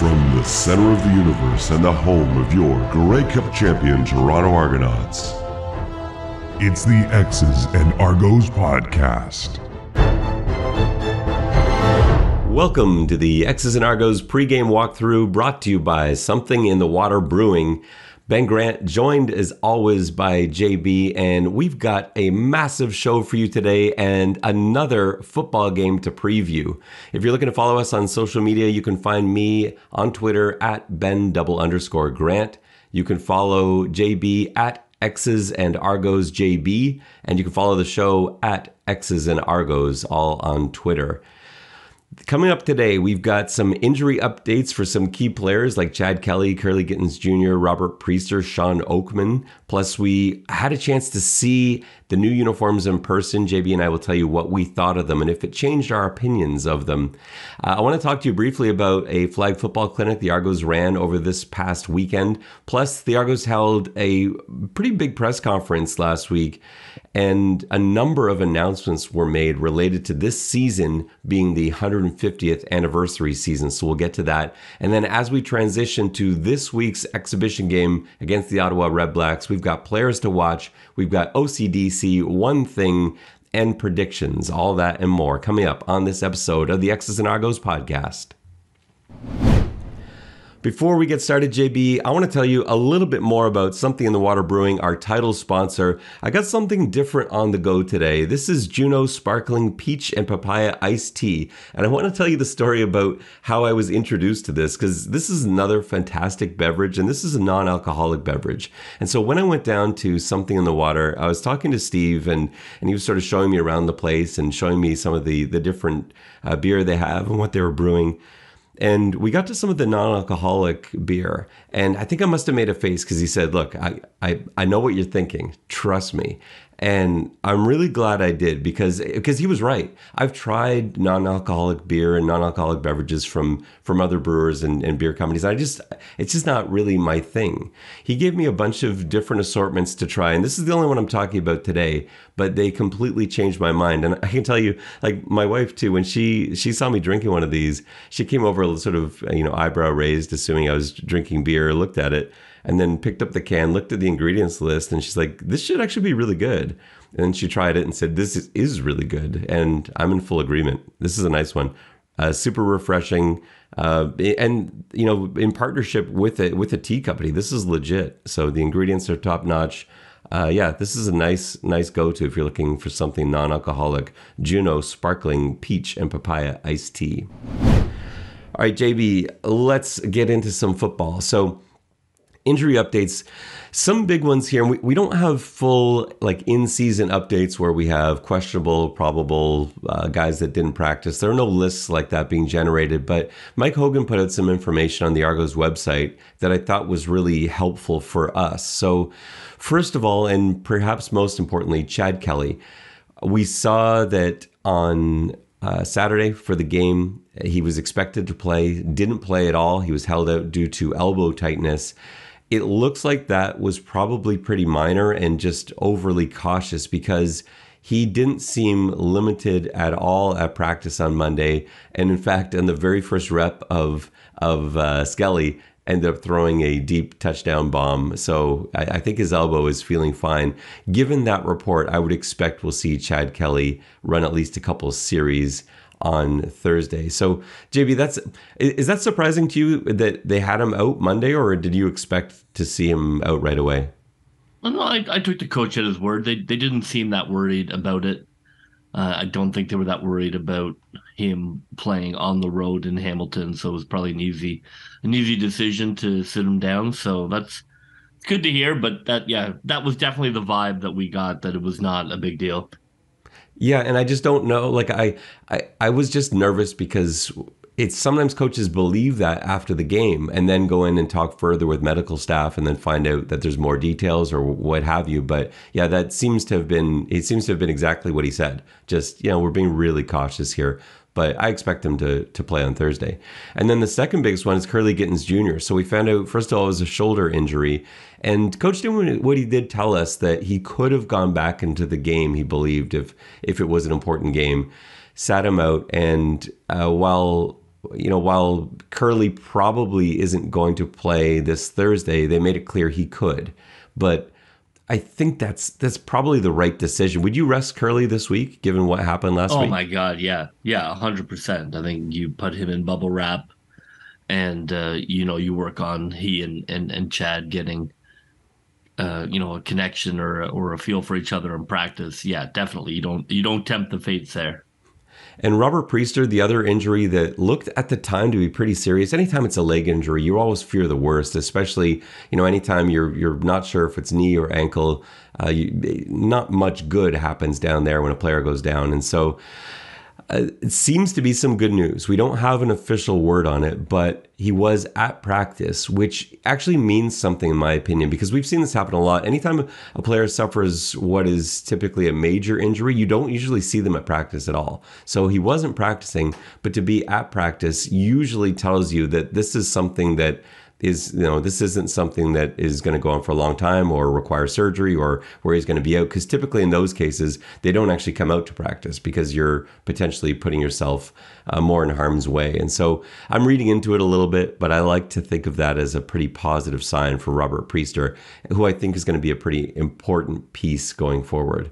From the center of the universe and the home of your Grey Cup champion Toronto Argonauts, it's the X's and Argos podcast. Welcome to the X's and Argos pregame walkthrough, brought to you by Something in the Water Brewing. Ben Grant, joined as always by JB, and we've got a massive show for you today and another football game to preview. If you're looking to follow us on social media, you can find me on Twitter at Ben_Grant. You can follow JB at X's and Argos JB, and you can follow the show at X's and Argos, all on Twitter. Coming up today, we've got some injury updates for some key players like Chad Kelly, Curly Gittins Jr., Robert Priester, Sean Oakman. Plus, we had a chance to see the new uniforms in person. JB and I will tell you what we thought of them and if it changed our opinions of them. I want to talk to you briefly about a flag football clinic the Argos ran over this past weekend. Plus, the Argos held a pretty big press conference last week, and a number of announcements were made related to this season being the 150th anniversary season. So we'll get to that. And then as we transition to this week's exhibition game against the Ottawa Red Blacks, we've got players to watch. We've got OCDC, one thing, and predictions. All that and more coming up on this episode of the X's and Argos podcast. Before we get started, JB, I want to tell you a little bit more about Something in the Water Brewing, our title sponsor. I got something different on the go today. This is Juno Sparkling Peach and Papaya Iced Tea. And I want to tell you the story about how I was introduced to this, because this is another fantastic beverage, and this is a non-alcoholic beverage. And so when I went down to Something in the Water, I was talking to Steve, and he was sort of showing me around the place and showing me some of the different beer they have and what they were brewing. And we got to some of the non-alcoholic beer, and I think I must have made a face because he said, look, I know what you're thinking. Trust me. And I'm really glad I did because he was right. I've tried non-alcoholic beer and non-alcoholic beverages from other brewers and beer companies. It's just not really my thing. He gave me a bunch of different assortments to try, and this is the only one I'm talking about today, but they completely changed my mind. And I can tell you, like my wife too, when she saw me drinking one of these, she came over sort of, eyebrow raised, assuming I was drinking beer, looked at it, and then picked up the can, looked at the ingredients list, and she's like, this should actually be really good. And then she tried it and said, this is really good. And I'm in full agreement. This is a nice one. Super refreshing. And, in partnership with a tea company, this is legit. So the ingredients are top notch. This is a nice go-to if you're looking for something non-alcoholic. Juno Sparkling Peach and Papaya Iced Tea. All right, JB, let's get into some football. So injury updates, some big ones here. We don't have full in-season updates where we have questionable, probable guys that didn't practice. There are no lists like that being generated, but Mike Hogan put out some information on the Argos website that I thought was really helpful for us. So first of all, and perhaps most importantly, Chad Kelly. We saw that on Saturday for the game, he was expected to play, didn't play at all. He was held out due to elbow tightness. It looks like that was probably pretty minor and just overly cautious because he didn't seem limited at all at practice on Monday. And in fact, in the very first rep of Skelly, ended up throwing a deep touchdown bomb. So I think his elbow is feeling fine. Given that report, I would expect we'll see Chad Kelly run at least a couple of series on Thursday. So JB, is that surprising to you that they had him out Monday, or did you expect to see him out right away? Well, no, I took the coach at his word. They didn't seem that worried about it. I don't think they were that worried about him playing on the road in Hamilton. So it was probably an easy decision to sit him down. So that's good to hear. But that was definitely the vibe that we got, that it was not a big deal. Yeah, and I just don't know. I was just nervous because it's sometimes coaches believe that after the game and then go in and talk further with medical staff and then find out that there's more details or what have you. But yeah, it seems to have been exactly what he said. Just, we're being really cautious here. But I expect him to play on Thursday. And then the second biggest one is Curly Gittins Jr. So we found out, first of all, it was a shoulder injury. And Coach Dinwiddie did tell us that he could have gone back into the game, he believed, if it was an important game. Sat him out. And while while Curley probably isn't going to play this Thursday, they made it clear he could. But I think that's probably the right decision. Would you rest Curley this week, given what happened last week? Oh my God, yeah, 100%. I think you put him in bubble wrap, and you work on he and Chad getting a connection or a feel for each other in practice. Yeah, definitely. You don't tempt the fates there. And Robert Priester, the other injury that looked at the time to be pretty serious. Anytime it's a leg injury, you always fear the worst, especially, anytime you're not sure if it's knee or ankle. Not much good happens down there when a player goes down. And so it seems to be some good news. We don't have an official word on it, but he was at practice, which actually means something in my opinion, because we've seen this happen a lot. Anytime a player suffers what is typically a major injury, you don't usually see them at practice at all. So he wasn't practicing, but to be at practice usually tells you that this is something that this isn't something that is going to go on for a long time or require surgery or where he's going to be out. Because typically in those cases, they don't actually come out to practice because you're potentially putting yourself more in harm's way. And so I'm reading into it a little bit, but I like to think of that as a pretty positive sign for Robert Priester, who I think is going to be a pretty important piece going forward.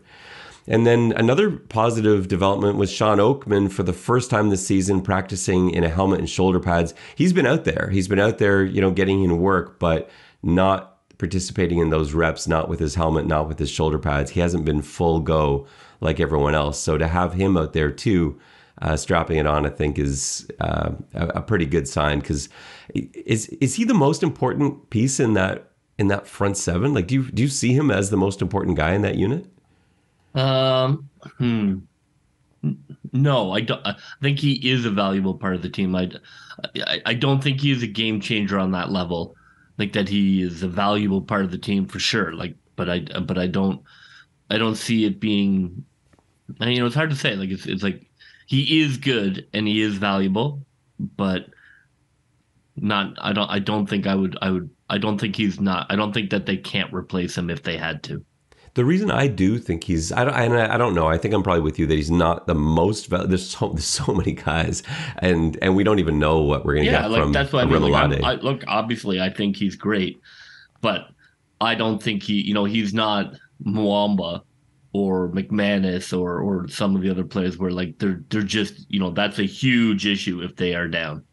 And then another positive development was Sean Oakman for the first time this season practicing in a helmet and shoulder pads. He's been out there. Getting in work, but not participating in those reps, not with his helmet, not with his shoulder pads. He hasn't been full go like everyone else. So to have him out there too, strapping it on, I think is a pretty good sign. Because is he the most important piece in that front seven? Like, do you see him as the most important guy in that unit? No, I don't. I think he is a valuable part of the team. I don't think he is a game changer on that level. Like that he is a valuable part of the team for sure. But I don't see it being. It's hard to say. Like it's like he is good and he is valuable, but not. I don't think I would. I don't think he's not. I don't think that they can't replace him if they had to. The reason I do think he's, I don't know. I think I'm probably with you that he's not the most. There's so many guys, and we don't even know what we're going to get from. That's what I mean. Look, obviously, I think he's great, but I don't think he's not Mwamba or McManus or some of the other players where they're just that's a huge issue if they are down.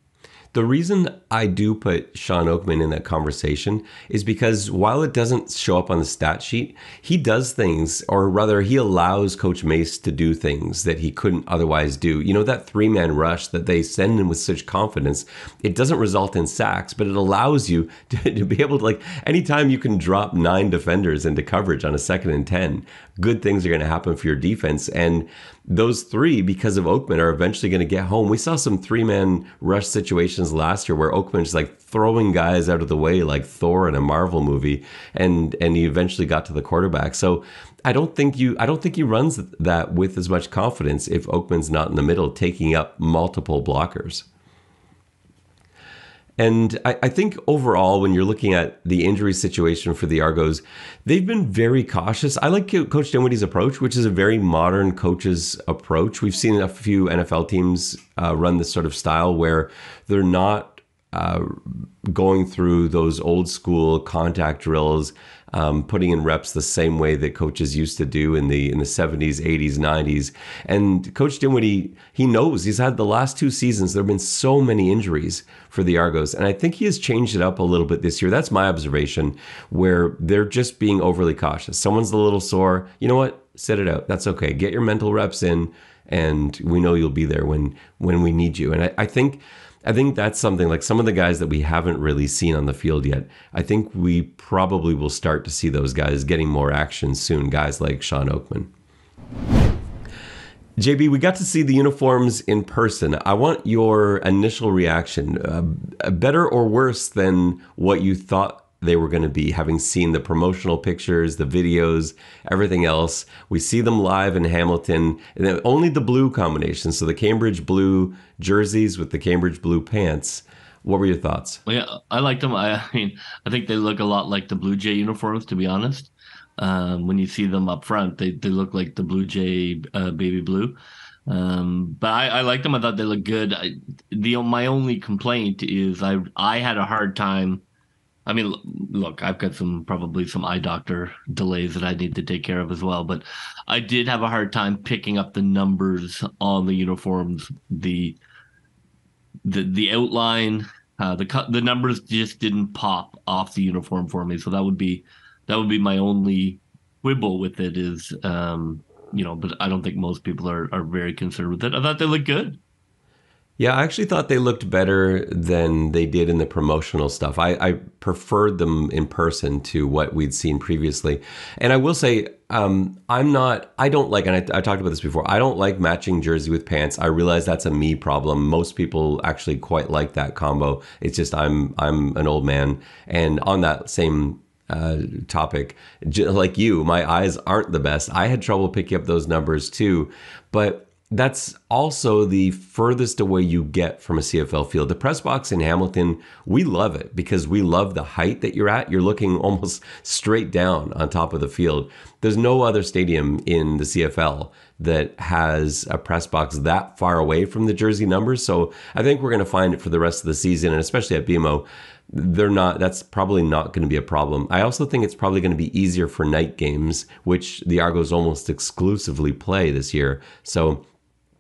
The reason I do put Sean Oakman in that conversation is because while it doesn't show up on the stat sheet, he does things, or rather he allows Coach Mace to do things that he couldn't otherwise do. That three-man rush that they send in with such confidence, it doesn't result in sacks, but it allows you to be able to, anytime you can drop 9 defenders into coverage on a 2nd and 10, good things are going to happen for your defense. And those 3, because of Oakman, are eventually going to get home. We saw some 3-man rush situations last year where Oakman's throwing guys out of the way like Thor in a Marvel movie, and he eventually got to the quarterback. So I don't think he runs that with as much confidence if Oakman's not in the middle taking up multiple blockers. And I think overall, when you're looking at the injury situation for the Argos, they've been very cautious. I like Coach Dinwiddie's approach, which is a very modern coach's approach. We've seen a few NFL teams run this sort of style where they're not going through those old school contact drills, putting in reps the same way that coaches used to do in the 70s, 80s, 90s. And Coach Dinwiddie, he knows he's had the last 2 seasons. There have been so many injuries for the Argos. And I think he has changed it up a little bit this year. That's my observation, where they're just being overly cautious. Someone's a little sore. You know what? Sit it out. That's okay. Get your mental reps in, and we know you'll be there when we need you. And I think that's something, like some of the guys that we haven't really seen on the field yet. I think we probably will start to see those guys getting more action soon, guys like Sean Oakman. JB, we got to see the uniforms in person. I want your initial reaction. Better or worse than what you thought they were going to be, having seen the promotional pictures, the videos, everything else. We see them live in Hamilton, and then only the blue combination. So the Cambridge blue jerseys with the Cambridge blue pants. What were your thoughts? Well, yeah, I liked them. I think they look a lot like the Blue Jay uniforms, to be honest. When you see them up front, they look like the Blue Jay baby blue. But I liked them. I thought they looked good. My only complaint is I had a hard time. I mean, look, I've got probably some eye doctor delays that I need to take care of as well. But I did have a hard time picking up the numbers on the uniforms, the outline, the numbers just didn't pop off the uniform for me. So that would be my only quibble with it is, but I don't think most people are very concerned with it. I thought they looked good. Yeah, I actually thought they looked better than they did in the promotional stuff. I preferred them in person to what we'd seen previously. And I will say, I don't like, and I talked about this before, I don't like matching jersey with pants. I realize that's a me problem. Most people actually quite like that combo. It's just I'm an old man. And on that same topic, like you, my eyes aren't the best. I had trouble picking up those numbers too. But that's also the furthest away you get from a CFL field. The press box in Hamilton, we love it because we love the height that you're at. You're looking almost straight down on top of the field. There's no other stadium in the CFL that has a press box that far away from the jersey numbers. So I think we're going to find it for the rest of the season, and especially at BMO. That's probably not going to be a problem. I also think it's probably going to be easier for night games, which the Argos almost exclusively play this year. So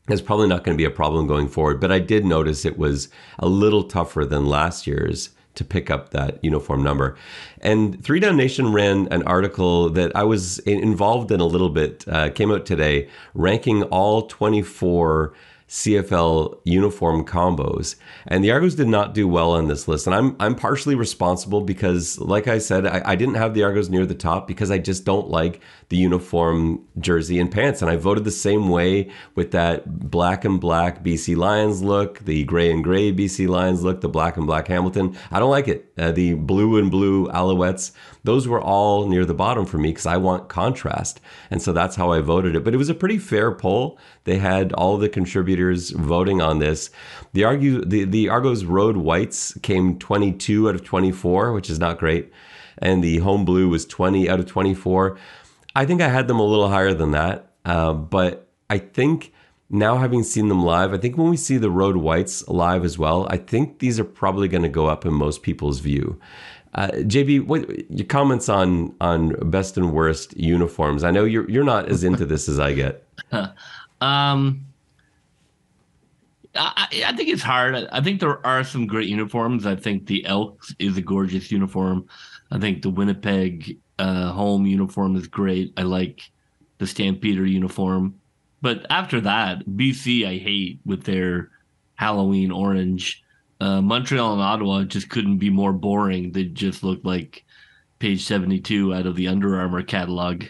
it's probably not going to be a problem going forward. But I did notice it was a little tougher than last year's to pick up that uniform number. And Three Down Nation ran an article that I was involved in a little bit, came out today, ranking all 24 CFL uniform combos. And the Argos did not do well on this list. And I'm partially responsible because, like I said, I didn't have the Argos near the top because I just don't like the uniform jersey and pants. And I voted the same way with that black and black BC Lions look, the gray and gray BC Lions look, the black and black Hamilton. I don't like it. The blue and blue Alouettes, those were all near the bottom for me because I want contrast. And so that's how I voted it. But it was a pretty fair poll. They had all the contributors voting on this. The Argos Road Whites came 22 out of 24, which is not great. And the home blue was 20 out of 24. I think I had them a little higher than that. But I think now, having seen them live, I think when we see the Road Whites live as well, I think these are probably going to go up in most people's view. JB, what your comments on best and worst uniforms? I know you're not as into this as I get. I think it's hard. I think there are some great uniforms. I think the Elks is a gorgeous uniform. I think the Winnipeg home uniform is great. I like the Stampeder uniform. But after that, BC I hate with their Halloween orange. Montreal and Ottawa just couldn't be more boring. They just looked like page 72 out of the Under Armour catalog.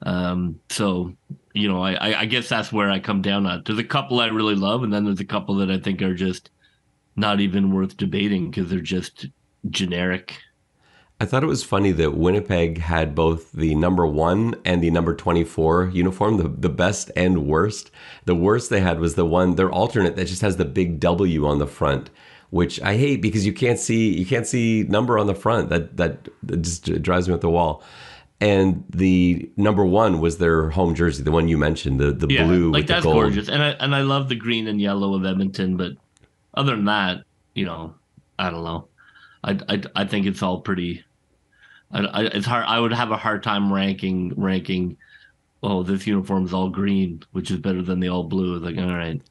So, I guess that's where I come down on. There's a couple I really love, and then there's a couple that I think are just not even worth debating because they're just generic. I thought it was funny that Winnipeg had both the number 1 and the number 24 uniform, the best and worst. The worst they had was their alternate that just has the big W on the front, which I hate because you can't see number on the front. That just drives me up the wall. And the number 1 was their home jersey, the one you mentioned, the blue with the gold. That's gorgeous. And I love the green and yellow of Edmonton, but other than that, I don't know. I think it's all pretty. It's hard. I would have a hard time ranking. Oh, this uniform is all green, which is better than the all blue. It's like, all right.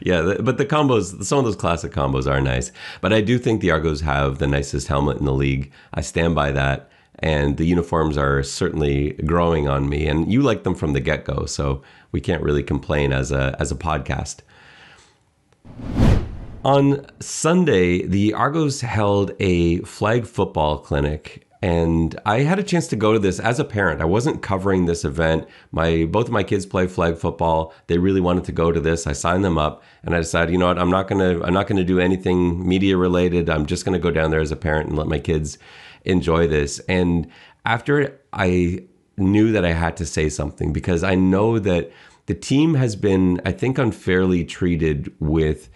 Yeah, but the combos, some of those classic combos are nice. But I do think the Argos have the nicest helmet in the league. I stand by that. And the uniforms are certainly growing on me. And you like them from the get-go, so we can't really complain as a podcast. On Sunday, the Argos held a flag football clinic, and I had a chance to go to this as a parent. I wasn't covering this event. Both of my kids play flag football. They really wanted to go to this. I signed them up, and I decided, you know what, I'm not gonna do anything media related. I'm just gonna go down there as a parent and let my kids enjoy this. And after I knew that I had to say something because I know that the team has been, I think, unfairly treated with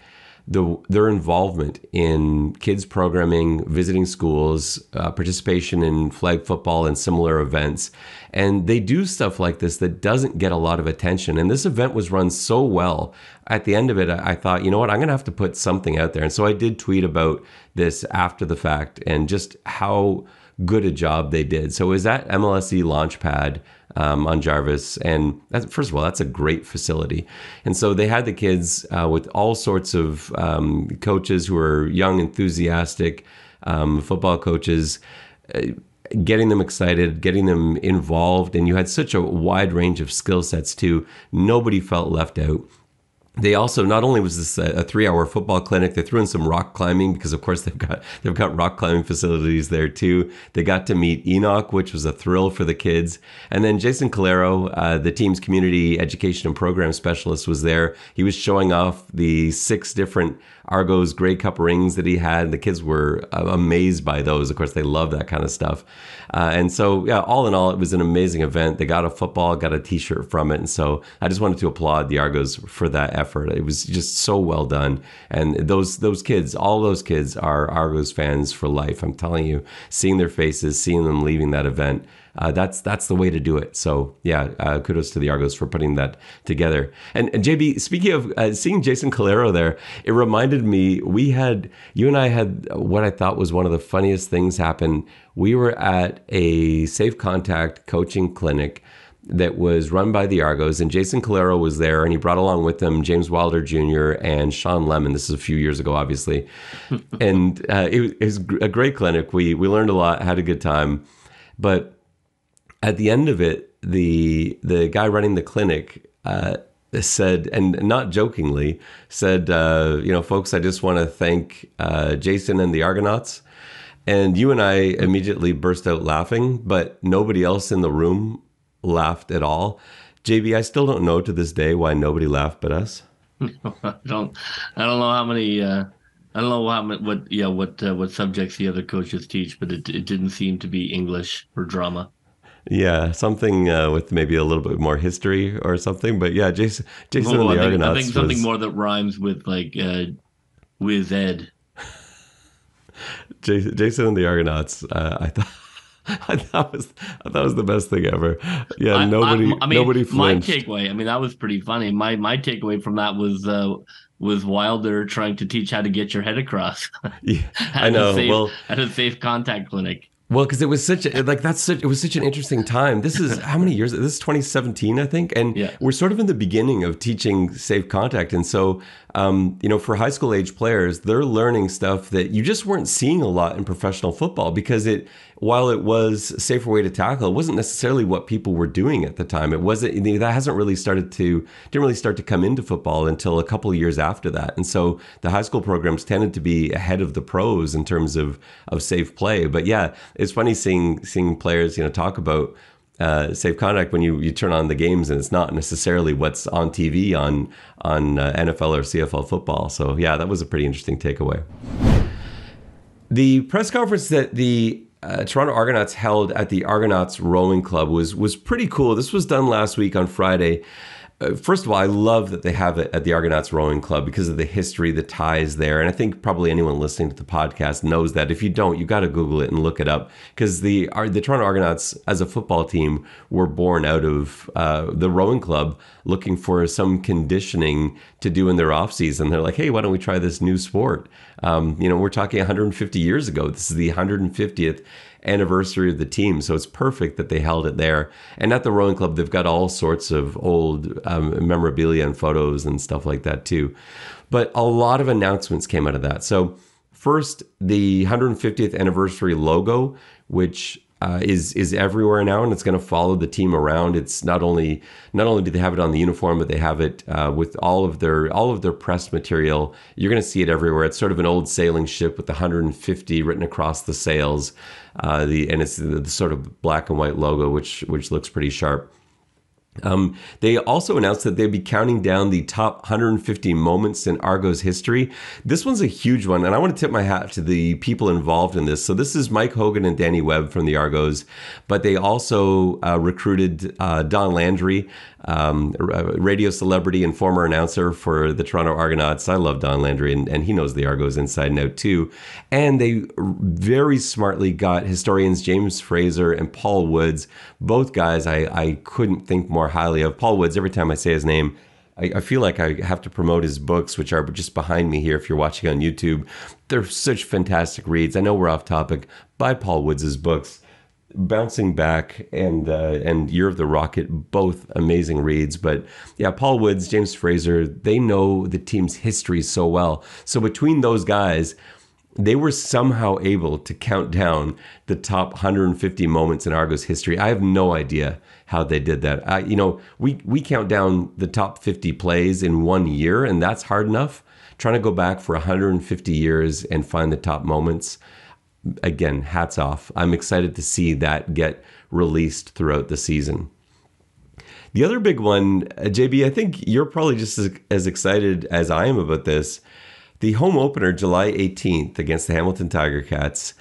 their involvement in kids programming, visiting schools, participation in flag football and similar events. And they do stuff like this that doesn't get a lot of attention. And this event was run so well. At the end of it, I thought, you know what, I'm going to have to put something out there. And so I did tweet about this after the fact and just how good a job they did. So it was at MLSE Launchpad on Jarvis. And first of all, that's a great facility. And so they had the kids with all sorts of coaches who are young, enthusiastic football coaches, getting them excited, getting them involved. And you had such a wide range of skill sets too. Nobody felt left out. They also, not only was this a 3-hour football clinic, they threw in some rock climbing because, of course, they've got rock climbing facilities there too. They got to meet Enoch, which was a thrill for the kids. And then Jason Calero, the team's community education and program specialist, was there. He was showing off the 6 different Argos Grey Cup rings that he had. The kids were amazed by those. Of course, they love that kind of stuff. And so, yeah, all in all, it was an amazing event. They got a football, got a T-shirt from it. And so I just wanted to applaud the Argos for that effort. It was just so well done. And those kids, all those kids are Argos fans for life. I'm telling you, seeing their faces, seeing them leaving that event, that's the way to do it. So yeah, kudos to the Argos for putting that together. And JB, speaking of seeing Jason Calero there, it reminded me, you and I had what I thought was one of the funniest things happen. We were at a safe contact coaching clinic that was run by the Argos, and Jason Calero was there, and he brought along with him James Wilder Jr. and Sean Lemon. This is a few years ago, obviously. And it was a great clinic. We learned a lot, had a good time. But at the end of it, the guy running the clinic said, and not jokingly, said, folks, I just want to thank Jason and the Argonauts. And you and I immediately burst out laughing, but nobody else in the room laughed at all. JB, I still don't know to this day why nobody laughed but us. I don't know how many. I don't know what subjects the other coaches teach, but it didn't seem to be English or drama. Yeah, something with maybe a little bit more history or something. But yeah, Jason and the Argonauts. I think something more that rhymes with like with Ed. Jason and the Argonauts. I thought was the best thing ever. Yeah, nobody flinched. My takeaway, that was pretty funny. My takeaway from that was Wilder trying to teach how to get your head across. Yeah, I know. At a safe contact clinic. Well, because it was such an interesting time. This is how many years? This is 2017, I think, and yeah. We're sort of in the beginning of teaching safe contact, and so for high school age players, they're learning stuff that you just weren't seeing a lot in professional football because while it was a safer way to tackle, it wasn't necessarily what people were doing at the time. It wasn't that didn't really start to come into football until a couple of years after that, and so the high school programs tended to be ahead of the pros in terms of safe play. But yeah. It's funny seeing players, talk about safe contact when you turn on the games and it's not necessarily what's on TV on NFL or CFL football. So yeah, that was a pretty interesting takeaway. The press conference that the Toronto Argonauts held at the Argonauts Rowing Club was pretty cool. This was done last week on Friday. First of all, I love that they have it at the Argonauts Rowing Club because of the history, the ties there. And I think probably anyone listening to the podcast knows that. If you don't, you got to Google it and look it up because the Toronto Argonauts as a football team were born out of the rowing club looking for some conditioning to do in their off season. They're like, hey, why don't we try this new sport? We're talking 150 years ago. This is the 150th anniversary of the team, so it's perfect that they held it there. And at the rowing club, they've got all sorts of old memorabilia and photos and stuff like that too. But a lot of announcements came out of that. So first, the 150th anniversary logo, which is everywhere now, and it's going to follow the team around. It's not only do they have it on the uniform, but they have it with all of their press material. You're going to see it everywhere. It's sort of an old sailing ship with the 150 written across the sails, and it's the sort of black and white logo, which looks pretty sharp. They also announced that they'd be counting down the top 150 moments in Argos history. This one's a huge one, and I want to tip my hat to the people involved in this. So this is Mike Hogan and Danny Webb from the Argos, but they also recruited Don Landry, radio celebrity and former announcer for the Toronto Argonauts. I love Don Landry, and he knows the Argos inside and out too. And they very smartly got historians James Fraser and Paul Woods, both guys I couldn't think more highly of. Paul Woods, every time I say his name, I feel like I have to promote his books, which are just behind me here if you're watching on YouTube. They're such fantastic reads. I know we're off topic. Buy Paul Woods' books. Bouncing Back and Year of the Rocket, both amazing reads. But yeah, Paul Woods, James Fraser, they know the team's history so well. So between those guys, they were somehow able to count down the top 150 moments in Argos history. I have no idea how they did that. We count down the top 50 plays in 1 year, and that's hard enough. Trying to go back for 150 years and find the top moments, again, hats off. I'm excited to see that get released throughout the season. The other big one, JB, I think you're probably just as excited as I am about this. The home opener, July 18th, against the Hamilton Tiger Cats,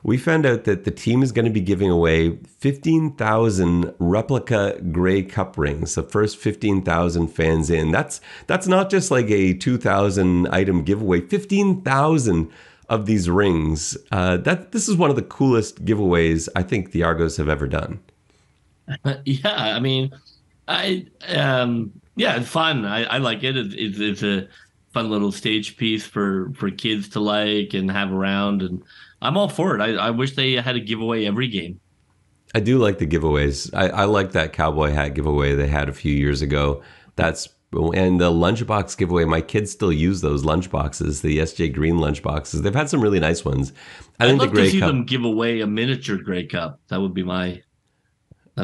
we found out that the team is going to be giving away 15,000 replica Grey Cup rings. The first 15,000 fans in. That's not just like a 2,000 item giveaway. 15,000 of these rings. This is one of the coolest giveaways I think the Argos have ever done. Yeah, I mean, it's fun. I like it. It's a fun little stage piece for kids to like and have around, and I'm all for it. I wish they had a giveaway every game. I do like the giveaways. I like that cowboy hat giveaway they had a few years ago. And the lunchbox giveaway, my kids still use those lunchboxes, the SJ Green lunchboxes. They've had some really nice ones. I'd love to see them give away a miniature Grey Cup. That would be my...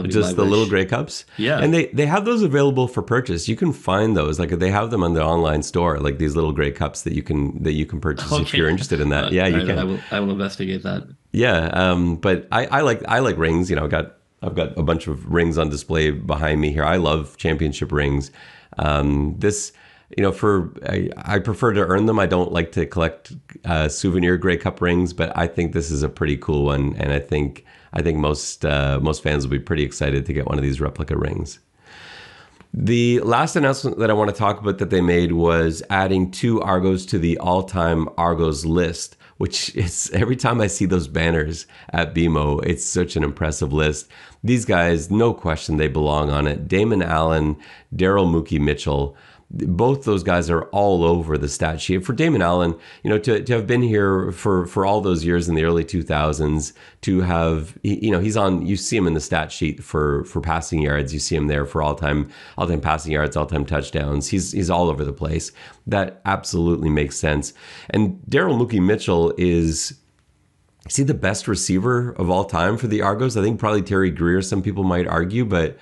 Just the little Grey Cups? Yeah. And they have those available for purchase. You can find those. Like they have them on the online store, like these little Grey Cups that you can purchase if you're interested in that. Yeah, you can. I will investigate that. Yeah, but I like rings. I've got a bunch of rings on display behind me here. I love championship rings. I prefer to earn them. I don't like to collect souvenir Grey Cup rings, but I think this is a pretty cool one, and I think most fans will be pretty excited to get one of these replica rings. The last announcement that I want to talk about that they made was adding 2 Argos to the All-Time Argos list, which is, every time I see those banners at BMO, it's such an impressive list. These guys, no question, they belong on it. Damon Allen, Daryl Mookie Mitchell, both those guys are all over the stat sheet. For Damon Allen, to have been here for all those years in the early 2000s, to have, he's on, you see him in the stat sheet for passing yards. You see him there for all-time passing yards, all-time touchdowns. He's all over the place. That absolutely makes sense. And Daryl Mookie Mitchell is he the best receiver of all time for the Argos? I think probably Terry Greer, some people might argue, but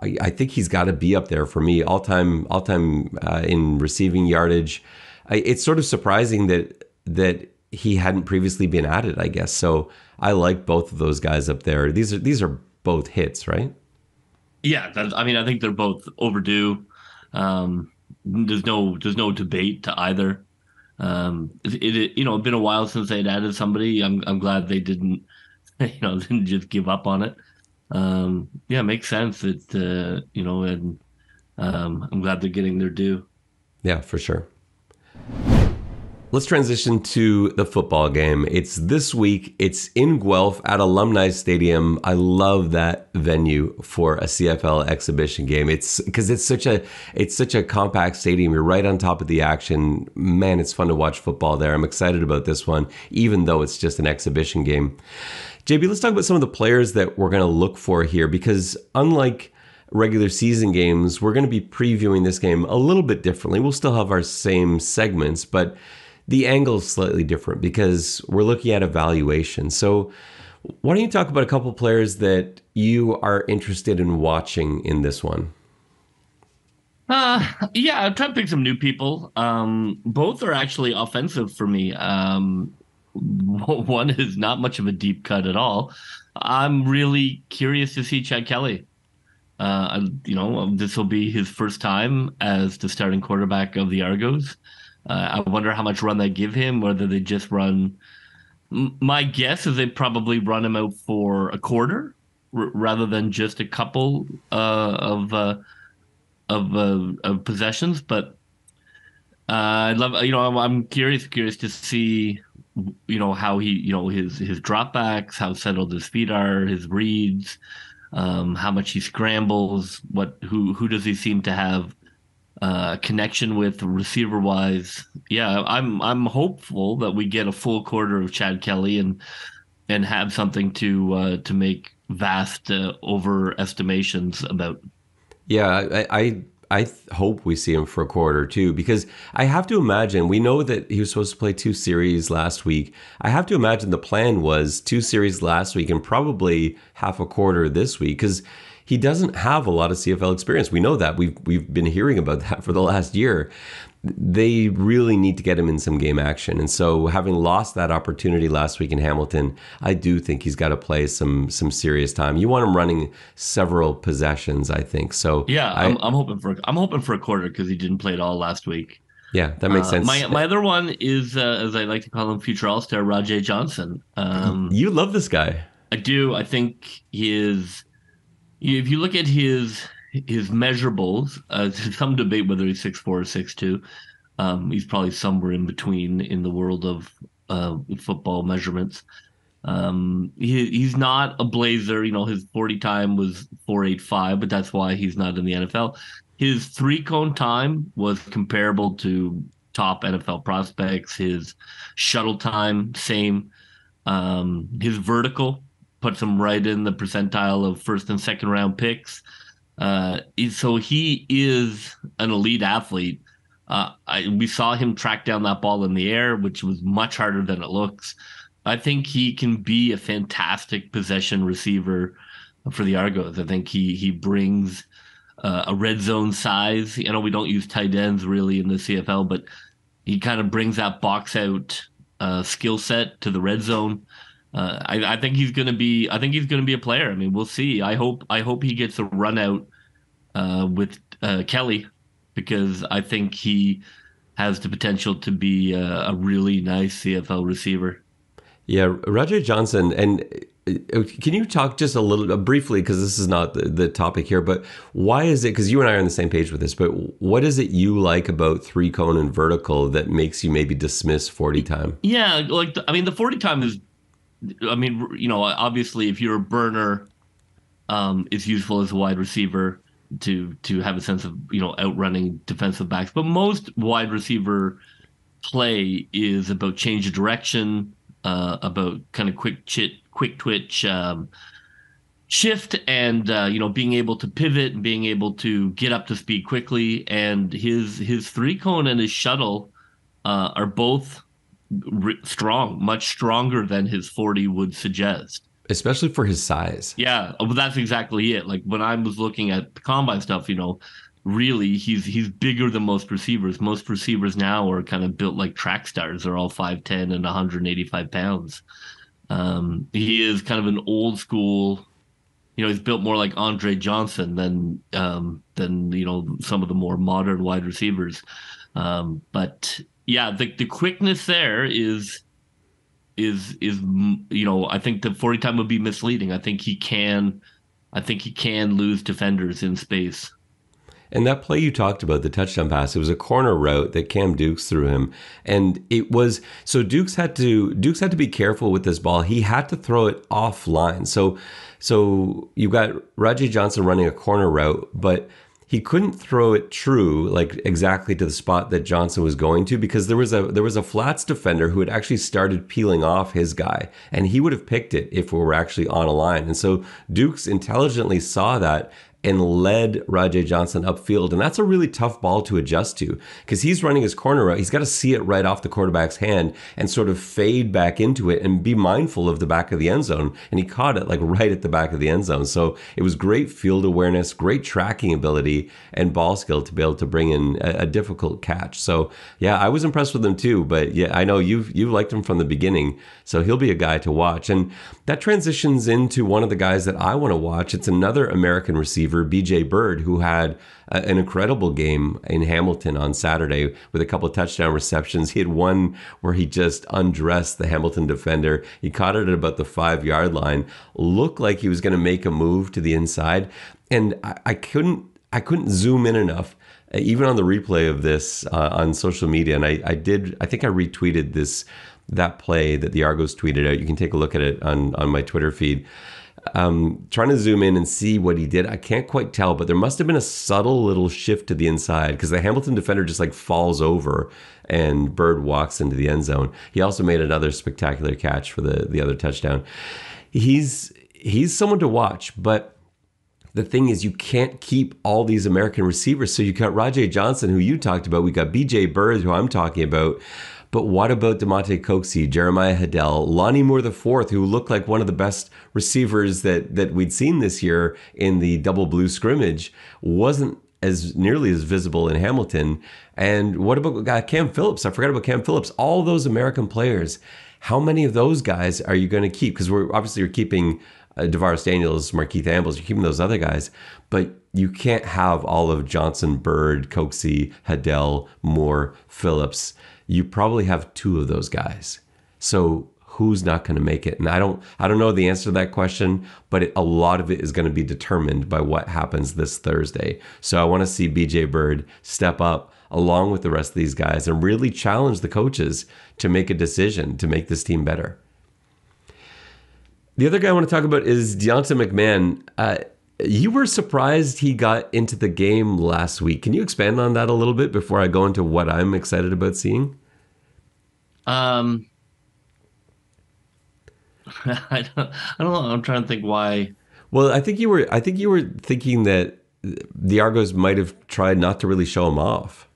I think he's got to be up there for me, all time in receiving yardage. It's sort of surprising that he hadn't previously been added, I guess. So I like both of those guys up there. These are both hits, right? Yeah, I think they're both overdue. There's no debate to either. It's been a while since they'd added somebody. I'm glad they didn't just give up on it. It makes sense that, and I'm glad they're getting their due. Yeah, for sure. Let's transition to the football game. It's this week. It's in Guelph at Alumni Stadium. I love that venue for a CFL exhibition game. It's because it's such a compact stadium. You're right on top of the action. Man, it's fun to watch football there. I'm excited about this one, even though it's just an exhibition game. JB, let's talk about some of the players that we're going to look for here, because unlike regular season games, we're going to be previewing this game a little bit differently. We'll still have our same segments, but the angle is slightly different because we're looking at evaluation. So why don't you talk about a couple players that you are interested in watching in this one? I'm trying to pick some new people. Both are actually offensive for me. One is not much of a deep cut at all. I'm really curious to see Chad Kelly. This will be his first time as the starting quarterback of the Argos. I wonder how much run they give him, whether they just run. My guess is they probably run him out for a quarter rather than just a couple of of possessions, but I love, I'm curious to see, how he, his dropbacks, how settled his feet are, his reads, how much he scrambles, who does he seem to have connection with receiver wise. Yeah, I'm hopeful that we get a full quarter of Chad Kelly and have something to make vast overestimations about. Yeah, I hope we see him for a quarter too, because I have to imagine, we know that he was supposed to play 2 series last week. I have to imagine the plan was 2 series last week and probably half a quarter this week, because he doesn't have a lot of CFL experience. We know that. We've been hearing about that for the last year. They really need to get him in some game action. And so having lost that opportunity last week in Hamilton, I do think he's got to play some serious time. You want him running several possessions, I think. So yeah, I'm hoping for a quarter because he didn't play at all last week. Yeah, that makes sense. My other one is, as I like to call him, future All-Star Rajay Johnson. You love this guy. I do. I think if you look at his measurables, there's some debate whether he's 6'4" or 6'2". He's probably somewhere in between in the world of football measurements. He's not a blazer. His 40 time was 4.85, but that's why he's not in the NFL. His 3-cone time was comparable to top NFL prospects. His shuttle time, same. His vertical puts him right in the percentile of first and second round picks. So he is an elite athlete. We saw him track down that ball in the air, which was much harder than it looks. I think he can be a fantastic possession receiver for the Argos. I think he brings a red zone size. We don't use tight ends really in the CFL, but he kind of brings that box out skill set to the red zone. I think he's going to be. I think he's going to be a player. I mean, we'll see. I hope he gets a run out with Kelly, because I think he has the potential to be a really nice CFL receiver. Yeah, Rajay Johnson, and can you talk just a little briefly, because this is not the topic here, but why is it, because you and I are on the same page with this, but what is it you like about 3-cone and vertical that makes you maybe dismiss 40 time? Yeah, the 40 time is, obviously if you're a burner, it's useful as a wide receiver to have a sense of, outrunning defensive backs. But most wide receiver play is about change of direction, about kind of quick twitch shift, and being able to pivot and being able to get up to speed quickly. And his 3-cone and his shuttle are both strong, much stronger than his 40 would suggest. Especially for his size. Yeah, well, that's exactly it. Like when I was looking at the combine stuff, really he's bigger than most receivers. Most receivers now are kind of built like track stars. They're all 5'10" and 185 pounds. He is kind of an old school. He's built more like Andre Johnson than some of the more modern wide receivers. But yeah, the quickness there is I think the 40 time would be misleading. I think he can lose defenders in space. And that play you talked about, the touchdown pass, it was a corner route that Cam Dukes threw him. And it was, so Dukes had to be careful with this ball. He had to throw it offline. So you've got Rajay Johnson running a corner route, but he couldn't throw it true, like exactly to the spot that Johnson was going to, because there was a flats defender who had actually started peeling off his guy, and he would have picked it if we were actually on a line. And so Dukes intelligently saw that and led Rajay Johnson upfield. And that's a really tough ball to adjust to, because he's running his corner route. He's got to see it right off the quarterback's hand and sort of fade back into it and be mindful of the back of the end zone. And he caught it like right at the back of the end zone. So it was great field awareness, great tracking ability, and ball skill to be able to bring in a difficult catch. So yeah, I was impressed with him too. But yeah, I know you've liked him from the beginning. So he'll be a guy to watch. And that transitions into one of the guys that I want to watch. It's another American receiver, BJ Bird, who had an incredible game in Hamilton on Saturday with a couple of touchdown receptions. He had one where he just undressed the Hamilton defender. He caught it at about the 5-yard line, looked like he was going to make a move to the inside. And I couldn't I couldn't zoom in enough, even on the replay of this on social media. And I think I retweeted that play that the Argos tweeted out. You can take a look at it on my Twitter feed. Trying to zoom in and see what he did. I can't quite tell, but there must have been a subtle little shift to the inside because the Hamilton defender just like falls over and Bird walks into the end zone. He also made another spectacular catch for the other touchdown. He's someone to watch, but the thing is, you can't keep all these American receivers. So you got Rajay Johnson, who you talked about. We got BJ Bird, who I'm talking about. But what about DeMonte Coxie, Jeremiah Hiddell, Lonnie Moore IV, who looked like one of the best receivers that we'd seen this year in the double blue scrimmage, wasn't as nearly as visible in Hamilton. And what about Cam Phillips? I forgot about Cam Phillips. All those American players, how many of those guys are you going to keep? Because you're keeping DeVaris Daniels, Markeith Ambles, you're keeping those other guys, but you can't have all of Johnson, Bird, Coxie, Hiddell, Moore, Phillips. You probably have two of those guys. So who's not going to make it? And I don't know the answer to that question, but a lot of it is going to be determined by what happens this Thursday. So I want to see BJ Bird step up along with the rest of these guys and really challenge the coaches to make a decision to make this team better. The other guy I want to talk about is Deonta McMahon. You were surprised he got into the game last week. Can you expand on that a little bit before I go into what I'm excited about seeing? I don't know. I'm trying to think why. Well, I think you were thinking that the Argos might have tried not to really show him off.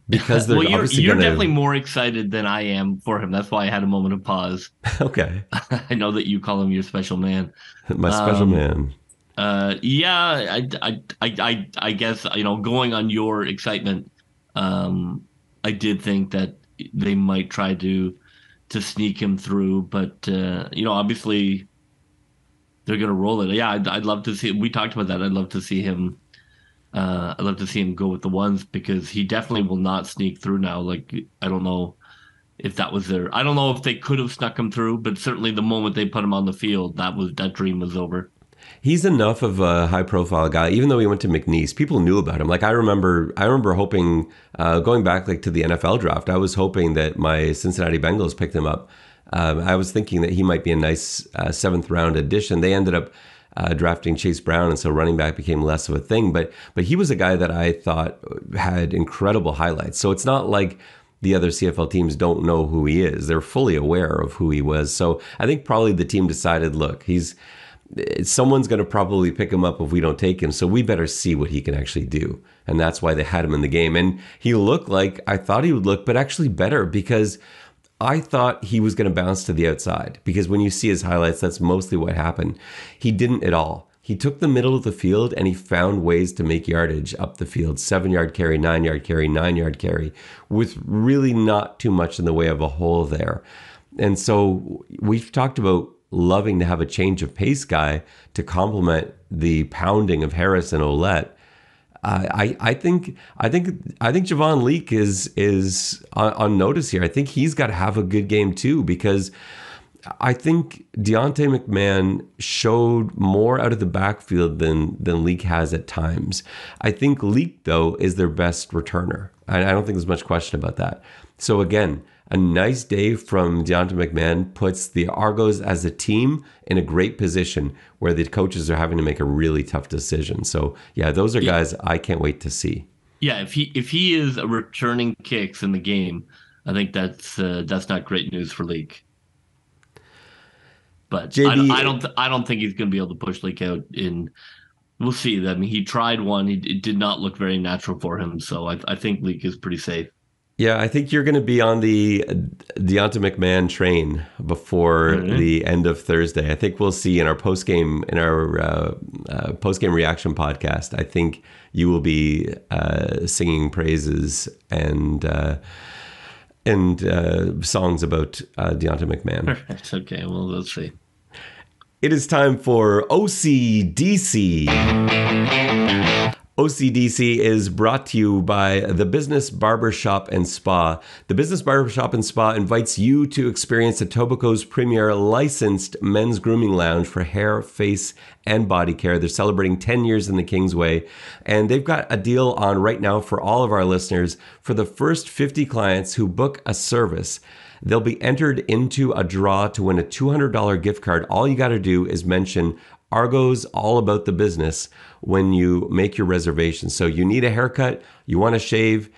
Because they're you're definitely more excited than I am for him. That's why I had a moment of pause. Okay. I know that you call him your special man. My special man. Yeah, I guess, going on your excitement, I did think that they might try to sneak him through, but obviously they're going to roll it. Yeah, I'd love to see. We talked about that. I'd love to see him. I'd love to see him go with the ones because he definitely will not sneak through now. Like, I don't know if that was I don't know if they could have snuck him through, but certainly the moment they put him on the field, that dream was over. He's enough of a high-profile guy, even though he went to McNeese. People knew about him. Like, I remember hoping, going back like to the NFL draft, I was hoping that my Cincinnati Bengals picked him up. I was thinking that he might be a nice seventh-round addition. They ended up drafting Chase Brown, and so running back became less of a thing. But he was a guy that I thought had incredible highlights. So it's not like the other CFL teams don't know who he is. They're fully aware of who he was. So I think probably the team decided, look, someone's going to probably pick him up if we don't take him, so we better see what he can actually do. And that's why they had him in the game. And he looked like I thought he would look, but actually better, because I thought he was going to bounce to the outside, because when you see his highlights, that's mostly what happened. He didn't at all. He took the middle of the field and he found ways to make yardage up the field. 7-yard carry, 9-yard carry, 9-yard carry, with really not too much in the way of a hole there. And so we've talked about loving to have a change of pace guy to complement the pounding of Harris and Ouellette. I think Javon Leake is on notice here. I think he's got to have a good game too, because I think Deonta McMahon showed more out of the backfield than Leake has at times. I think Leake, though, is their best returner. I don't think there's much question about that. So again, a nice day from Deonta McMahon puts the Argos as a team in a great position where the coaches are having to make a really tough decision. So yeah, those are guys I can't wait to see. Yeah, if he is returning kicks in the game, I think that's not great news for Leake. But JB, I don't think he's going to be able to push Leake out in. We'll see. I mean, he tried one. It did not look very natural for him. So I think Leake is pretty safe. Yeah, I think you're going to be on the Deonta McMahon train before the end of Thursday. I think we'll see in our postgame reaction podcast. I think you will be singing praises and songs about Deonta McMahon. Right. Okay, well, let's see. It is time for OCDC. OCDC is brought to you by the Business Barbershop and Spa. The Business Barbershop and Spa invites you to experience Etobicoke's premier licensed men's grooming lounge for hair, face, and body care. They're celebrating 10 years in the Kingsway, and they've got a deal on right now for all of our listeners. For the first 50 clients who book a service, they'll be entered into a draw to win a $200 gift card. All you got to do is mention Argos All About the Business when you make your reservation. So you need a haircut, you want to shave,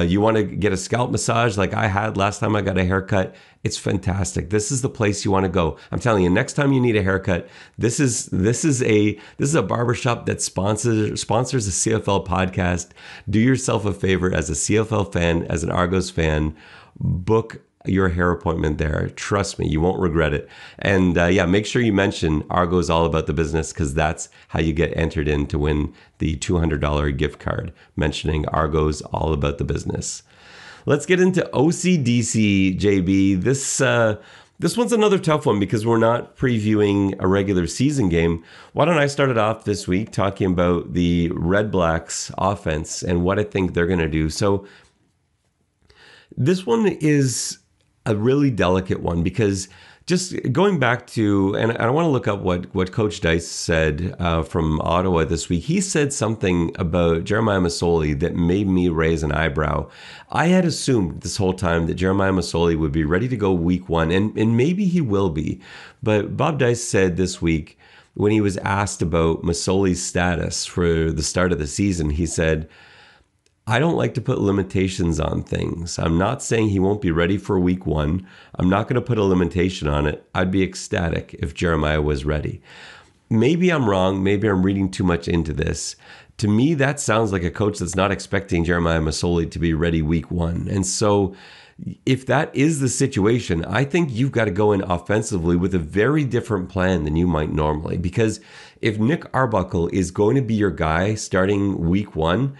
you want to get a scalp massage like I had last time I got a haircut. It's fantastic. This is the place you want to go. I'm telling you, next time you need a haircut, this is a barbershop that sponsors a CFL podcast. Do yourself a favor as a CFL fan, as an Argos fan, book your hair appointment there. Trust me, you won't regret it. And make sure you mention Argos All About the Business, because that's how you get entered in to win the $200 gift card, mentioning Argos All About the Business. Let's get into OCDC, JB. This one's another tough one because we're not previewing a regular season game. Why don't I start it off this week talking about the Red Blacks offense and what I think they're going to do. So this one is a really delicate one because just going back to, and I want to look up what Coach Dice said from Ottawa this week. He said something about Jeremiah Masoli that made me raise an eyebrow. I had assumed this whole time that Jeremiah Masoli would be ready to go week one, and maybe he will be. But Bob Dice said this week, when he was asked about Masoli's status for the start of the season, he said, I don't like to put limitations on things. I'm not saying he won't be ready for week one. I'm not going to put a limitation on it. I'd be ecstatic if Jeremiah was ready. Maybe I'm wrong. Maybe I'm reading too much into this. To me, that sounds like a coach that's not expecting Jeremiah Masoli to be ready week one. And so if that is the situation, I think you've got to go in offensively with a very different plan than you might normally. Because if Nick Arbuckle is going to be your guy starting week one,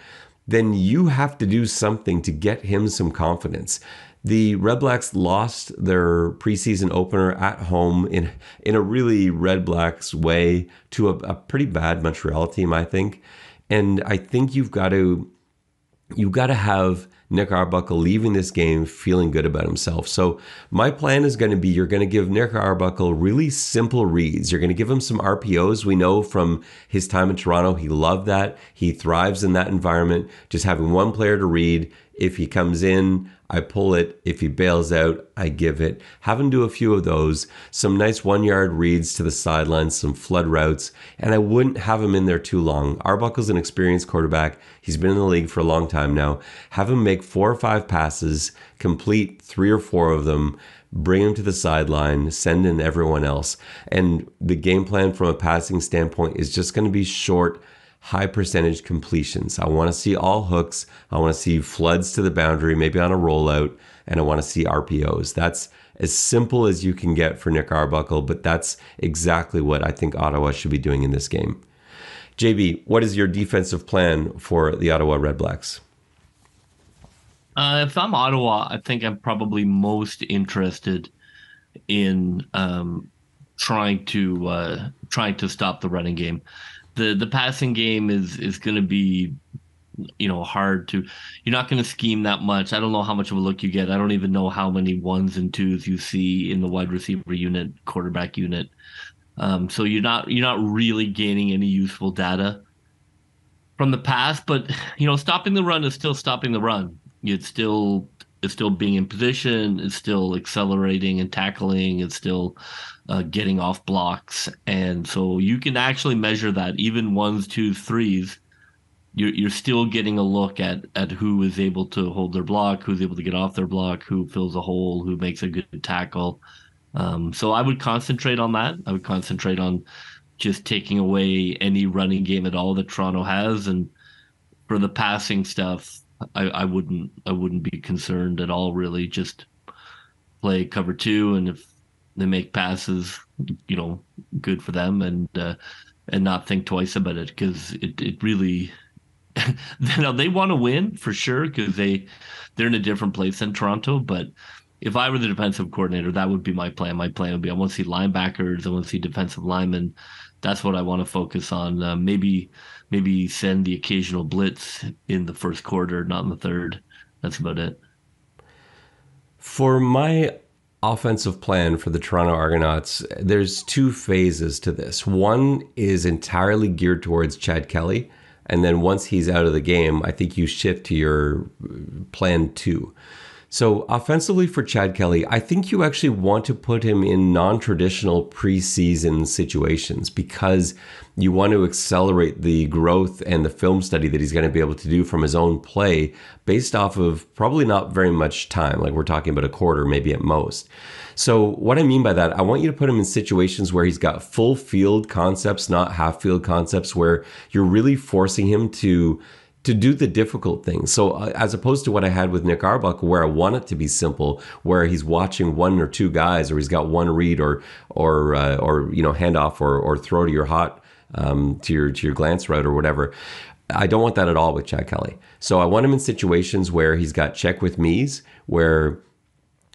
then you have to do something to get him some confidence. The Red Blacks lost their preseason opener at home in a really Red Blacks way to a pretty bad Montreal team, I think. And I think you've got to have Nick Arbuckle leaving this game feeling good about himself. So my plan is going to be, you're going to give Nick Arbuckle really simple reads. You're going to give him some RPOs. We know from his time in Toronto, he loved that. He thrives in that environment. Just having one player to read. If he comes in, I pull it. If he bails out, I give it. Have him do a few of those. Some nice 1-yard reads to the sidelines, some flood routes, and I wouldn't have him in there too long. Arbuckle's an experienced quarterback. He's been in the league for a long time now. Have him make 4 or 5 passes, complete 3 or 4 of them, bring him to the sideline, send in everyone else. And the game plan from a passing standpoint is just going to be short, high percentage completions. I want to see all hooks. I want to see floods to the boundary, maybe on a rollout, and I want to see RPOs. That's as simple as you can get for Nick Arbuckle, but that's exactly what I think Ottawa should be doing in this game. JB, what is your defensive plan for the Ottawa Red Blacks? If I'm Ottawa, I think I'm probably most interested in trying to stop the running game. The passing game is going to be, hard to. You're not going to scheme that much. I don't know how much of a look you get. I don't even know how many 1s and 2s you see in the wide receiver unit, quarterback unit. So you're not really gaining any useful data from the past. But stopping the run is still stopping the run. It's still being in position. It's still accelerating and tackling. It's still getting off blocks, and so you can actually measure that. Even 1s, 2s, 3s, you're still getting a look at who is able to hold their block, who's able to get off their block, who fills a hole, who makes a good tackle. So I would concentrate on that. I would concentrate on just taking away any running game at all that Toronto has, and for the passing stuff, I wouldn't be concerned at all, really. Just play cover 2, and if they make passes, good for them, and not think twice about it, because it really they want to win for sure, because they're in a different place than Toronto, but if I were the defensive coordinator, that would be my plan. My plan would be I want to see linebackers, I want to see defensive linemen. That's what I want to focus on. Maybe send the occasional blitz in the first quarter, not in the third. That's about it. For my offensive plan for the Toronto Argonauts, there's two phases to this. One is entirely geared towards Chad Kelly. And then once he's out of the game, I think you shift to your plan two. So offensively for Chad Kelly, I think you actually want to put him in non-traditional preseason situations because you want to accelerate the growth and the film study that he's going to be able to do from his own play based off of probably not very much time. Like we're talking about a quarter, maybe at most. So what I mean by that, I want you to put him in situations where he's got full field concepts, not half field concepts, where you're really forcing him to do the difficult things. So as opposed to what I had with Nick Arbuckle, where I want it to be simple, where he's watching one or two guys, or he's got one read or handoff or throw to your hot to your glance route or whatever. I don't want that at all with Chad Kelly. So I want him in situations where he's got check with me's, where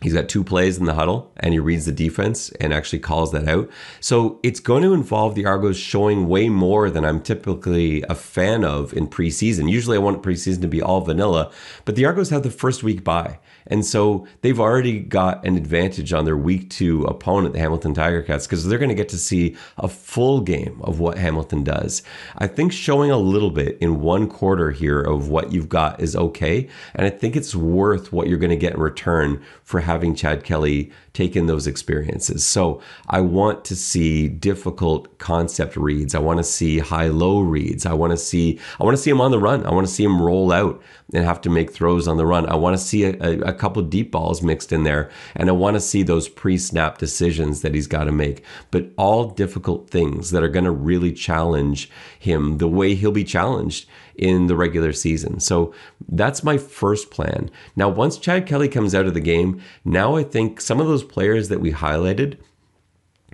he's got two plays in the huddle and he reads the defense and actually calls that out. So it's going to involve the Argos showing way more than I'm typically a fan of in preseason. Usually I want preseason to be all vanilla, but the Argos have the first week bye. And so they've already got an advantage on their week 2 opponent, the Hamilton Tiger Cats, because they're going to get to see a full game of what Hamilton does. I think showing a little bit in one quarter here of what you've got is okay. And I think it's worth what you're going to get in return for having Chad Kelly take in those experiences. So I want to see difficult concept reads. I want to see high-low reads. I want to see him on the run. I want to see him roll out and have to make throws on the run. I want to see a couple deep balls mixed in there. And I want to see those pre-snap decisions that he's got to make. But all difficult things that are going to really challenge him the way he'll be challenged in the regular season. So that's my first plan. Now, once Chad Kelly comes out of the game, now I think some of those players that we highlighted,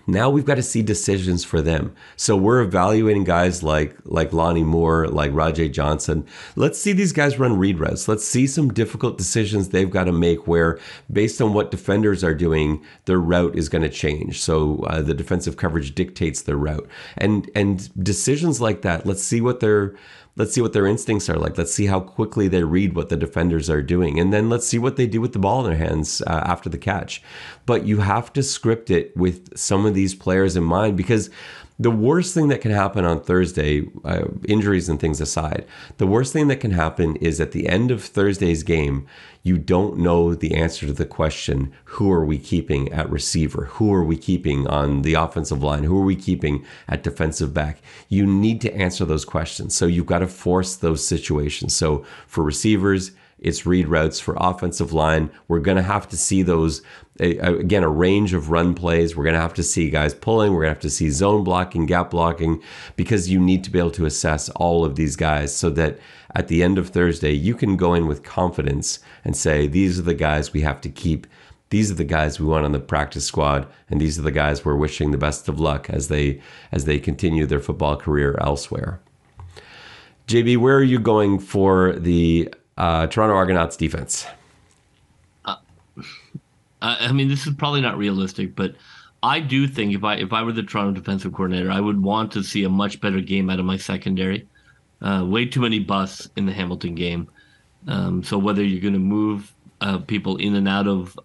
now we've got to see decisions for them. So we're evaluating guys like Lonnie Moore, like Rajay Johnson. Let's see these guys run read routes. Let's see some difficult decisions they've got to make where, based on what defenders are doing, their route is going to change. So the defensive coverage dictates their route. And decisions like that, let's see what their instincts are like. Let's see how quickly they read what the defenders are doing. And then let's see what they do with the ball in their hands after the catch. But you have to script it with some of these players in mind, because the worst thing that can happen on Thursday, injuries and things aside, the worst thing that can happen is at the end of Thursday's game, you don't know the answer to the question, who are we keeping at receiver? Who are we keeping on the offensive line? Who are we keeping at defensive back? You need to answer those questions. So you've got to force those situations. So for receivers, it's read routes. For offensive line, we're going to have to see those, again, a range of run plays. We're going to have to see guys pulling. We're going to have to see zone blocking, gap blocking, because you need to be able to assess all of these guys so that at the end of Thursday, you can go in with confidence and say, these are the guys we have to keep. These are the guys we want on the practice squad, and these are the guys we're wishing the best of luck as they continue their football career elsewhere. JB, where are you going for the Toronto Argonauts defense? I mean, this is probably not realistic, but I do think if I were the Toronto defensive coordinator, I would want to see a much better game out of my secondary. Way too many busts in the Hamilton game. So whether you're going to move people in and out of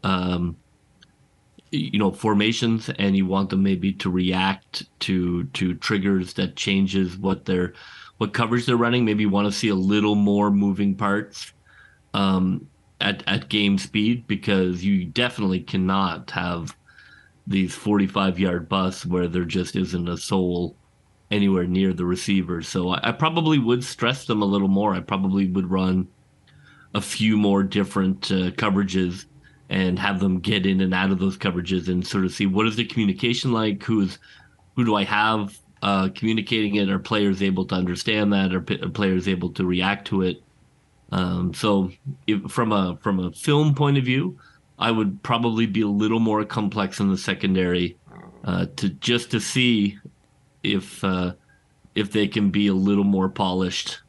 formations, and you want them maybe to react to triggers that changes what coverage they're running. Maybe you want to see a little more moving parts at game speed, because you definitely cannot have these 45-yard busts where there just isn't a soul anywhere near the receiver. So I probably would stress them a little more. I probably would run a few more different coverages and have them get in and out of those coverages and sort of see what is the communication like, who do I have communicating it? Are players able to understand that? Are players able to react to it? So from a film point of view, I would probably be a little more complex in the secondary to see if they can be a little more polished.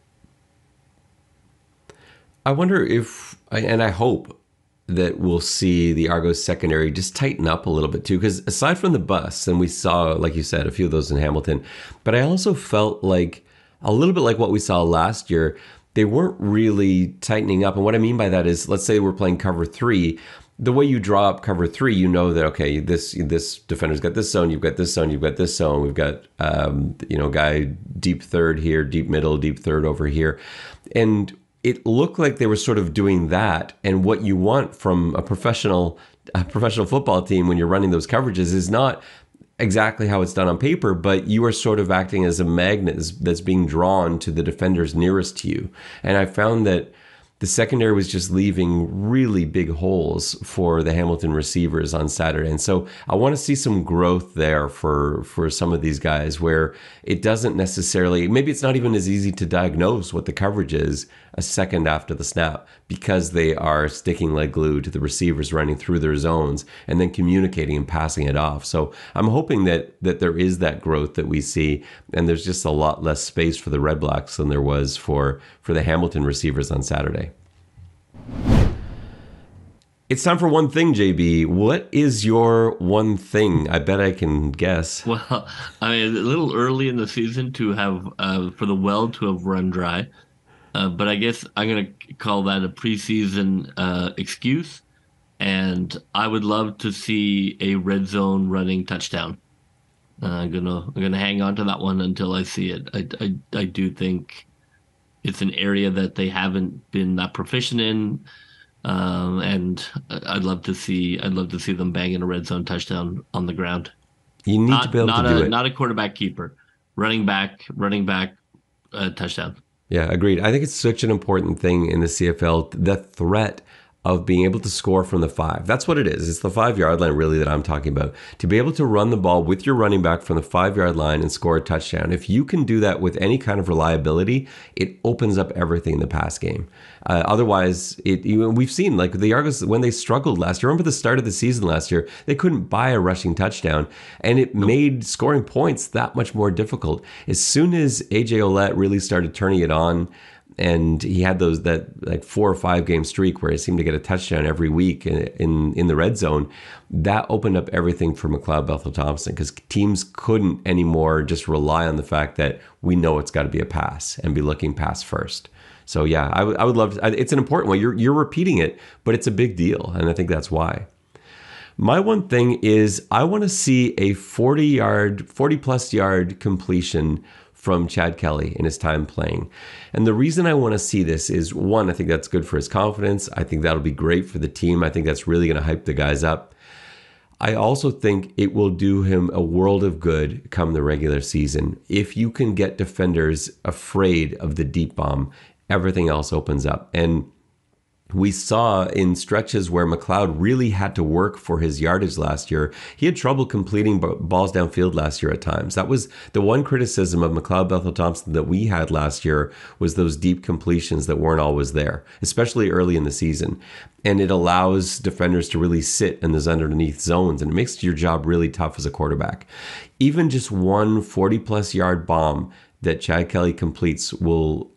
I wonder if, and I hope that we'll see the Argos secondary just tighten up a little bit too, because aside from the busts, and we saw, like you said, a few of those in Hamilton, but I also felt like a little bit like what we saw last year, they weren't really tightening up. And what I mean by that is, let's say we're playing cover 3. The way you draw up cover 3, you know that, okay, this defender's got this zone, you've got this zone, you've got this zone. We've got, guy deep third here, deep middle, deep third over here. And it looked like they were sort of doing that. And what you want from a professional football team when you're running those coverages is not exactly how it's done on paper, but you are sort of acting as a magnet that's being drawn to the defenders nearest to you. And I found that the secondary was just leaving really big holes for the Hamilton receivers on Saturday. And so I want to see some growth there for some of these guys where it doesn't necessarily, maybe it's not even as easy to diagnose what the coverage is a second after the snap, because they are sticking like glue to the receivers running through their zones and then communicating and passing it off. So I'm hoping that there is that growth that we see, and there's just a lot less space for the Red Blacks than there was for the Hamilton receivers on Saturday. It's time for one thing, JB. What is your one thing? I bet I can guess. Well, I mean, a little early in the season to have for the well to have run dry, but I guess I'm going to call that a preseason excuse. And I would love to see a red zone running touchdown. I'm gonna hang on to that one until I see it. I do think it's an area that they haven't been that proficient in. And I'd love to see them banging a red zone touchdown on the ground. You need to be able to do it. Not a quarterback keeper, running back, touchdown. Yeah, agreed. I think it's such an important thing in the CFL, the threat of being able to score from the 5. That's what it is. It's the 5-yard line really that I'm talking about. To be able to run the ball with your running back from the 5-yard line and score a touchdown. If you can do that with any kind of reliability, it opens up everything in the pass game. Otherwise, we've seen like the Argos when they struggled last year. Remember the start of the season last year? They couldn't buy a rushing touchdown, and it made scoring points that much more difficult. As soon as AJ Ouellette really started turning it on, and he had that 4 or 5 game streak where he seemed to get a touchdown every week in the red zone. That opened up everything for McLeod Bethel-Thompson, because teams couldn't anymore just rely on the fact that we know it's got to be a pass and be looking pass first. So yeah, I would love to, it's an important one. You're repeating it, but it's a big deal, and I think that's why. My one thing is I want to see a 40 plus yard completion from Chad Kelly in his time playing. And the reason I want to see this is, one, I think that's good for his confidence. I think that'll be great for the team. I think that's really going to hype the guys up. I also think it will do him a world of good come the regular season. If you can get defenders afraid of the deep bomb, everything else opens up. And we saw in stretches where McLeod really had to work for his yardage last year. He had trouble completing balls downfield last year at times. That was the one criticism of McLeod Bethel-Thompson that we had last year, was those deep completions that weren't always there, especially early in the season. And it allows defenders to really sit in those underneath zones, and it makes your job really tough as a quarterback. Even just one 40-plus yard bomb that Chad Kelly completes will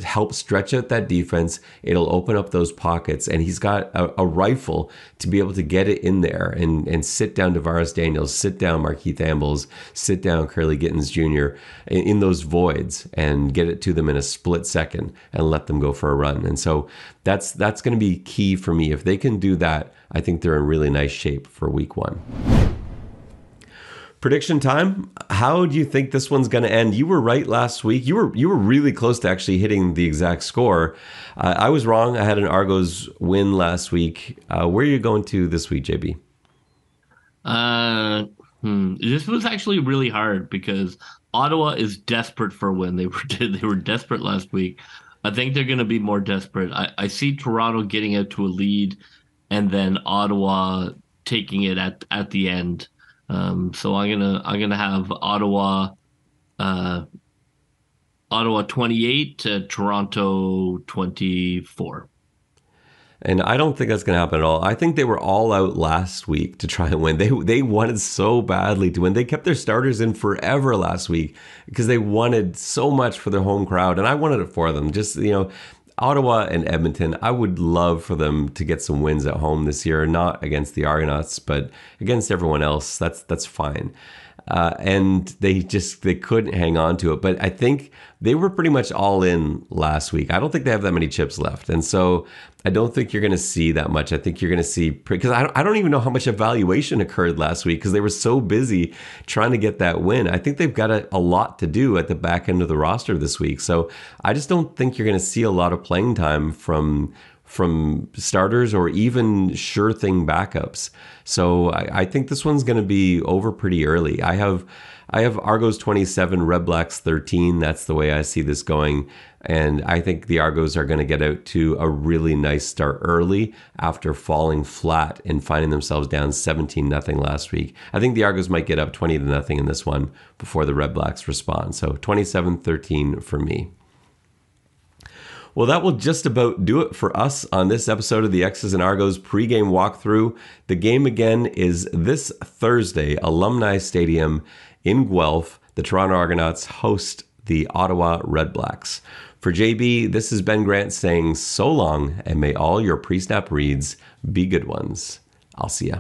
help stretch out that defense. It'll open up those pockets, and he's got a rifle to be able to get it in there and sit down Tavares Daniels, sit down Markeith Ambles, sit down Curly Gittins Jr. in those voids and get it to them in a split second and let them go for a run. And so that's going to be key for me. If they can do that, I think they're in really nice shape for week 1. Prediction time. How do you think this one's going to end? You were right last week. You were really close to actually hitting the exact score. I was wrong. I had an Argos win last week. Where are you going to this week, JB? This was actually really hard because Ottawa is desperate for a win. They were desperate last week. I think they're going to be more desperate. I see Toronto getting out to a lead, and then Ottawa taking it at the end. So I'm gonna have Ottawa 28 to Toronto 24. And I don't think that's going to happen at all. I think they were all out last week to try and win. They wanted so badly to win. They kept their starters in forever last week because they wanted so much for their home crowd, and I wanted it for them. Just, Ottawa and Edmonton, I would love for them to get some wins at home this year, not against the Argonauts, but against everyone else. That's fine. And they couldn't hang on to it. But I think they were pretty much all in last week. I don't think they have that many chips left. And so I don't think you're going to see that much. I think you're going to see, because I don't even know how much evaluation occurred last week because they were so busy trying to get that win. I think they've got a lot to do at the back end of the roster this week. So I just don't think you're going to see a lot of playing time from starters or even sure thing backups. So I think this one's going to be over pretty early. I have Argos 27, Red Blacks 13. That's the way I see this going. And I think the Argos are going to get out to a really nice start early after falling flat and finding themselves down 17-0 last week. I think the Argos might get up 20-0 in this one before the Red Blacks respond. So 27-13 for me. Well, that will just about do it for us on this episode of the X's and Argos pregame walkthrough. The game again is this Thursday, Alumni Stadium in Guelph. The Toronto Argonauts host the Ottawa Red Blacks. For JB, this is Ben Grant saying so long, and may all your pre-snap reads be good ones. I'll see ya.